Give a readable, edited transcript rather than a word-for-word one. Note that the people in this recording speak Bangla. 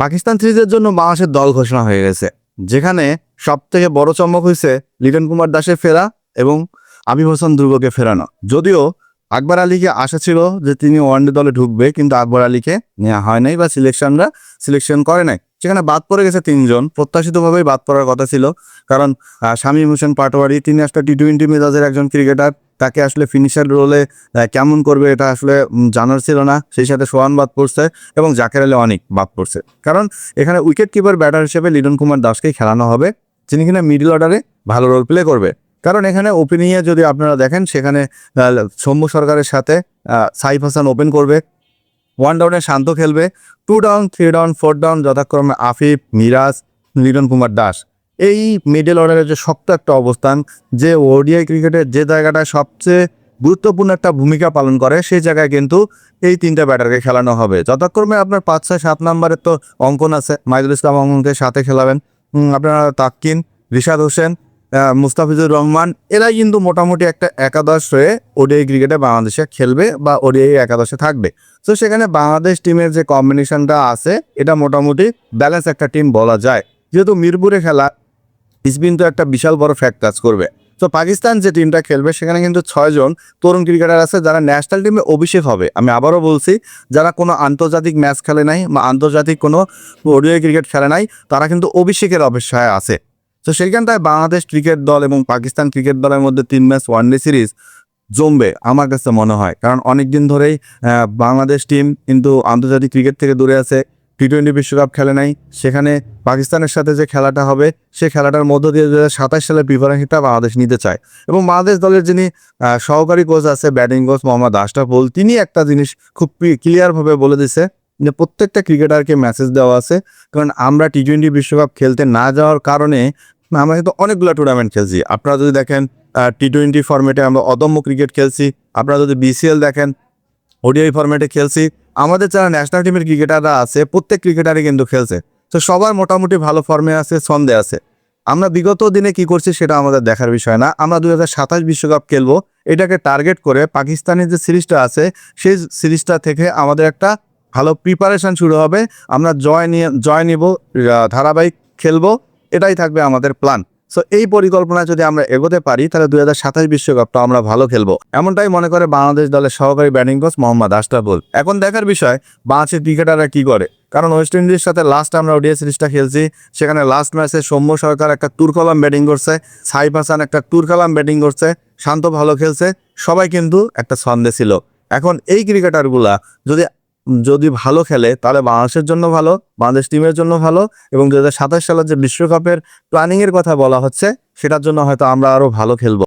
পাকিস্তান সিরিজের জন্য বাংলাদেশের দল ঘোষণা হয়ে গেছে, যেখানে সব থেকে বড় চমক হয়েছে লিটন কুমার দাসের ফেরা এবং আবির হোসেন ধ্রুবকে ফেরানো। যদিও আকবর আলীকে আশা ছিল যে তিনি ওয়ানডে দলে ঢুকবে, কিন্তু আকবর আলীকে নেওয়া হয় নাই বা সিলেকশন করে নাই। সেখানে বাদ পড়ে গেছে তিনজন, প্রত্যাশিতভাবেই বাদ পড়ার কথা ছিল। কারণ শামীম হোসেন পাটোয়ারি তিনি একটা টি-20 মেজাজের একজন ক্রিকেটার, তাকে আসলে ফিনিশার রোলে কেমন করবে এটা আসলে জানার ছিল না। সেই সাথে সোহান বাদ পড়ছে এবং জাকের আলী অনেক বাদ পড়ছে। কারণ এখানে উইকেট কিপার ব্যাটার হিসেবে লিটন কুমার দাসকেই খেলানো হবে, যিনি কিনা মিডল অর্ডারে ভালো রোল প্লে করবে। কারণ এখানে ওপেনিংয়ে যদি আপনারা দেখেন, সেখানে সৌম্য সরকারের সাথে সাইফ হাসান ওপেন করবে, 1 ডাউনে শান্ত খেলবে, 2 ডাউন 3 ডাউন 4 ডাউন যথাক্রমে আফিফ, মিরাজ, লিটন কুমার দাস। এই মিডল অর্ডারের যে শক্ত একটা অবস্থান, যে ওডিআই ক্রিকেটের যে জায়গাটা সবচেয়ে গুরুত্বপূর্ণ একটা ভূমিকা পালন করে, সেই জায়গায় কিন্তু এই তিনটা ব্যাটারকে খেলানো হবে। যথাক্রমে আপনার 5, 6, 7 নম্বরের তো অঙ্কন আছে, মাইদুল ইসলাম অঙ্কনকে সাথে খেলাবেন, আপনারা তাকিন, রিশাদ হোসেন, মুস্তাফিজুর রহমান, এরাই কিন্তু মোটামুটি একটা একাদশ হয়ে ওডিআই ক্রিকেটে বাংলাদেশে খেলবে বা ওডিআই একাদশে থাকবে। তো সেখানে বাংলাদেশ টিমের যে কম্বিনেশনটা আছে, এটা মোটামুটি ব্যালেন্স একটা টিম বলা যায়। যেহেতু মিরপুরে খেলা, স্পিন তো একটা বিশাল বড় ফ্যাক্ট কাজ করবে। তো পাকিস্তান যে টিমটা খেলবে, সেখানে কিন্তু 6 জন তরুণ ক্রিকেটার আছে যারা ন্যাশনাল টিমে অভিষেক হবে। আমি আবারও বলছি, যারা কোনো আন্তর্জাতিক ম্যাচ খেলে নাই বা আন্তর্জাতিক কোনো ওডিআই ক্রিকেট খেলে নাই, তারা কিন্তু অভিষেকের অপেক্ষায় আছে। তো সেইখানটায় বাংলাদেশ ক্রিকেট দল এবং পাকিস্তান ক্রিকেট দলের মধ্যে 3 ম্যাচ ওয়ানডে সিরিজ জমবে আমার কাছে মনে হয়। কারণ অনেক দিন ধরেই বাংলাদেশ টিম কিন্তু আন্তর্জাতিক ক্রিকেট থেকে দূরে আছে, টি-20 বিশ্বকাপ খেলে নাই। সেখানে পাকিস্তানের সাথে যে খেলাটা হবে, সেই খেলাটার মধ্য দিয়ে 2027 সালের প্রিপারেশনটা বাংলাদেশ নিতে চায়। এবং বাংলাদেশ দলের যিনি সহকারী কোচ আছে, ব্যাটিং কোচ মোহাম্মদ আশরাফুল, তিনি একটা জিনিস খুব ক্লিয়ারভাবে বলে দিছে যে প্রত্যেকটা ক্রিকেটারকে মেসেজ দেওয়া আছে। কারণ আমরা টি-20 বিশ্বকাপ খেলতে না যাওয়ার কারণে আমরা কিন্তু অনেকগুলো টুর্নামেন্ট খেলছি। আপনারা যদি দেখেন টি-20 ফরম্যাটে আমরা অদম্য ক্রিকেট খেলছি। আপনারা যদি বিসিএল দেখেন, ওডিআই ফরম্যাটে খেলছি। আমাদের যারা ন্যাশনাল টিমের ক্রিকেটাররা আছে, প্রত্যেক ক্রিকেটারই কিন্তু খেলছে। তো সবার মোটামুটি ভালো ফর্মে আছে, ছন্দে আছে। আমরা বিগত দিনে কি করছি সেটা আমাদের দেখার বিষয় না। আমরা 2027 বিশ্বকাপ খেলবো, এটাকে টার্গেট করে পাকিস্তানের যে সিরিজটা আছে, সেই সিরিজটা থেকে আমাদের একটা ভালো প্রিপারেশন শুরু হবে। আমরা জয় নিব, ধারাবাহিক খেলবো, এটাই থাকবে আমাদের প্ল্যান। সো এই পরিকল্পনা যদি আমরা এগোতে পারি, তাহলে 2027 বিশ্বকাপটা আমরা ভালো খেলবো, এমনটাই মনে করে বাংলাদেশ দলের সহকারী ব্যাটিং কোচ মোহাম্মদ আশরাফুল। এখন দেখার বিষয় বাংলাদেশের ক্রিকেটাররা কি করে। কারণ ওয়েস্ট ইন্ডিজের সাথে লাস্ট আমরা ওডিআই সিরিজটা খেলছি, সেখানে লাস্ট ম্যাচে সৌম্য সরকার একটা তুরকলাম ব্যাটিং করছে, সাইফ হাসান একটা তুরকলাম ব্যাটিং করছে, শান্ত ভালো খেলছে, সবাই কিন্তু একটা ছন্দে ছিল। এখন এই ক্রিকেটারগুলা যদি ভালো খেলে, তাহলে বাংলাদেশের জন্য ভালো, বাংলাদেশ টিমের জন্য ভালো, এবং 2027 সালের যে বিশ্বকাপের প্ল্যানিংয়ের কথা বলা হচ্ছে, সেটার জন্য হয়তো আমরা আরও ভালো খেলবো।